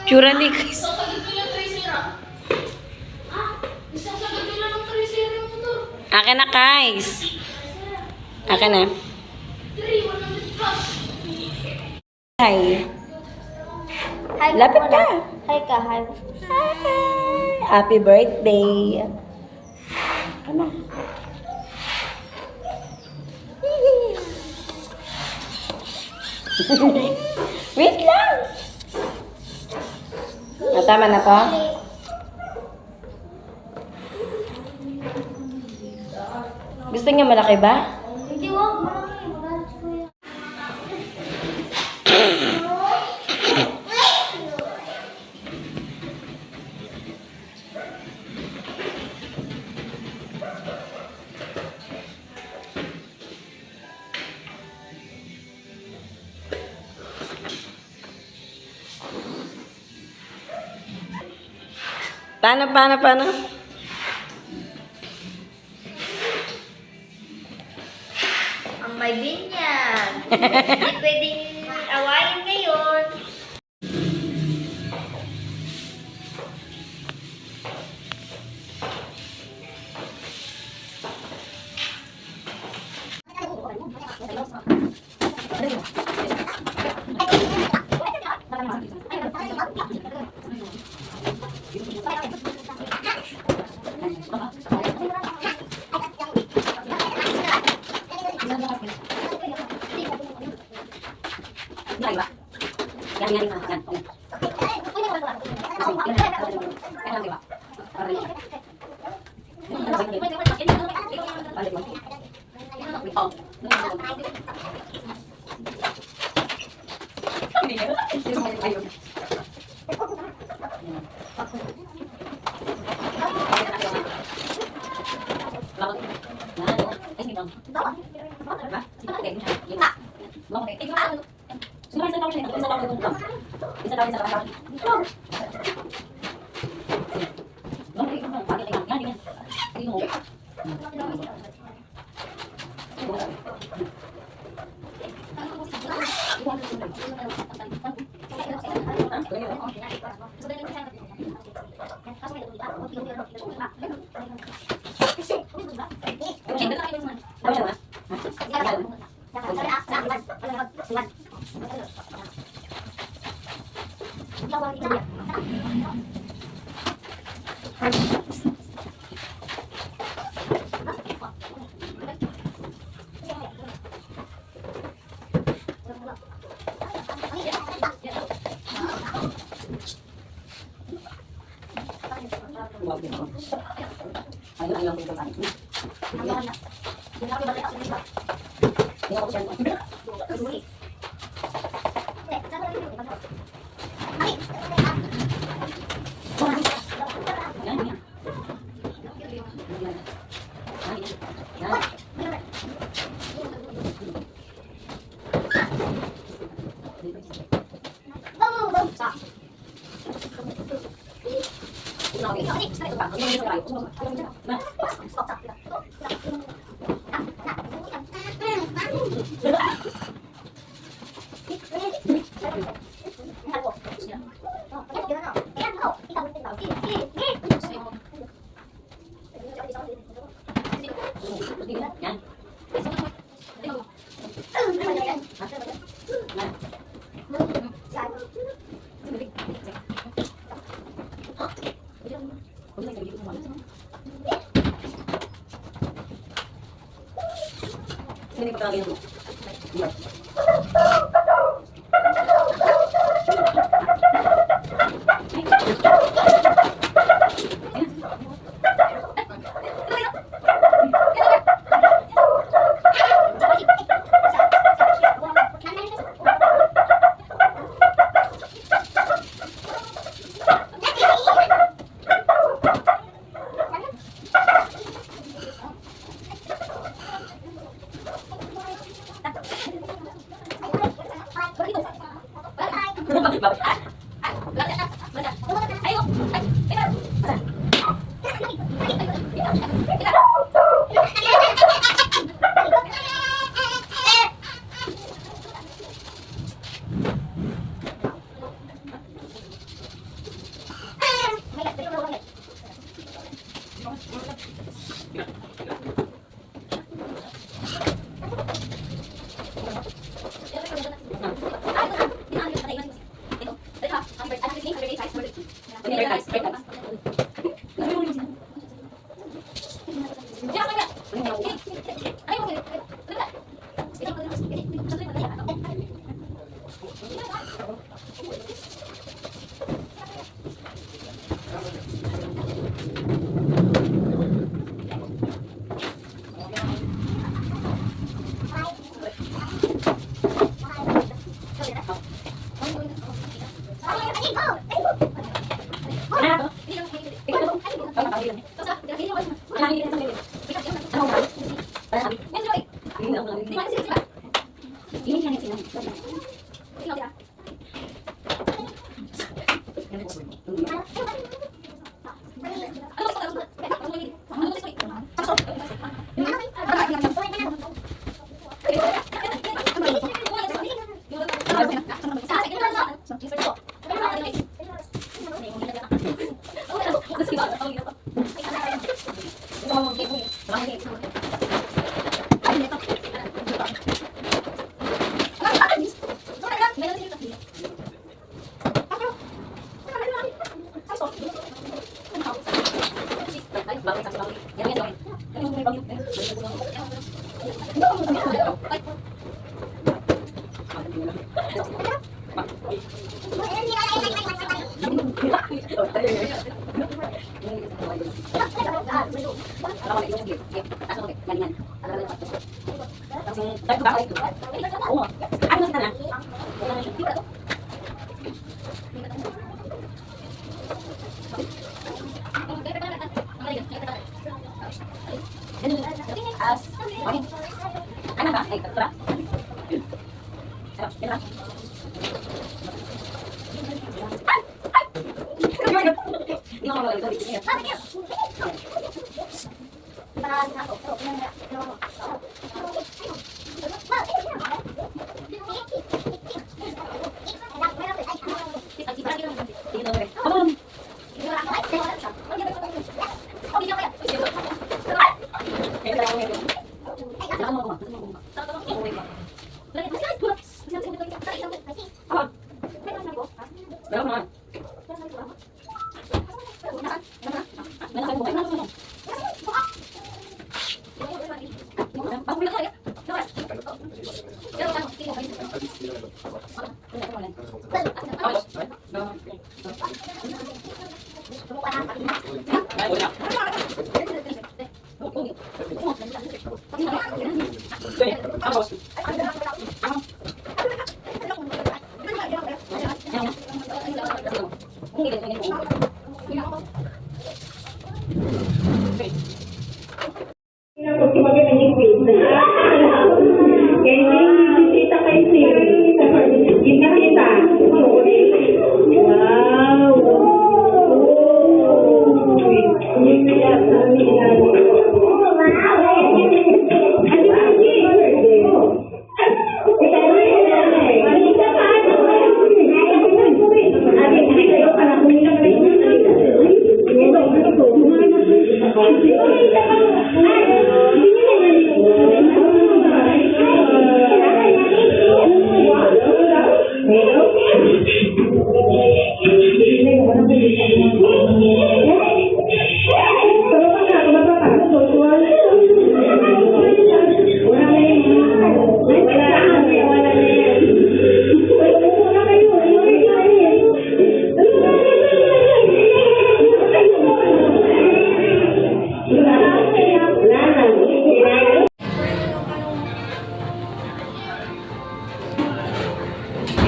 Tsura ni Chris. Isasagad ko lang tracer ah. Ah, isasagad ko lang ng tracer yung motor. Akin na, guys. Akin na. 100 plus. Hi. Hi Lapit muna. ka. Hi ka, hi. Hi. Happy birthday. Ano? Wait lang. Tama na to? Gusto niya malaki ba? Hindi, wag. Marami. Magalit ko yan. Paano? Ang may binyag. Hindi pwedeng awayin ngayon.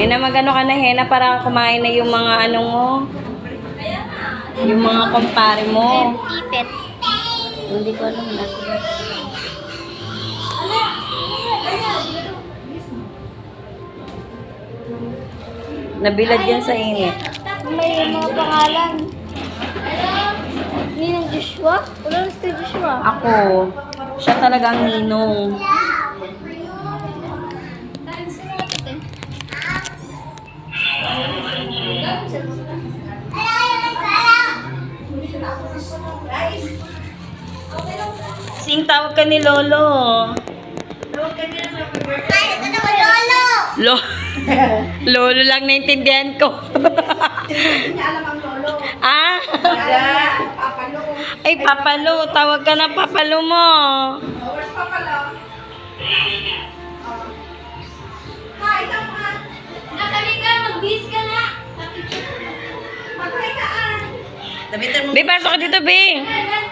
Hena, magano ka na, Hena, para kumain na yung mga ano mo. Yung mga kumpare mo. Tipet. Hindi ko alam na. Nabilad yan sa init. May mga pangalan. Ninong Joshua? Wala na si Joshua. Ako, siya talaga ang ninong. Sing, tawag ka ni Lolo. Ay, ito naman, Lolo! Lolo lang naintindihan ko. Hindi niya alam ang lolo. Ah? Papalo. Ay, Papalo. Tawag ka na Papalo mo. Where's papalo? Hi, tama. Nakali ka, mag-bis ka na! Magkaitaan. Be, pasok ka dito, Be. Ay,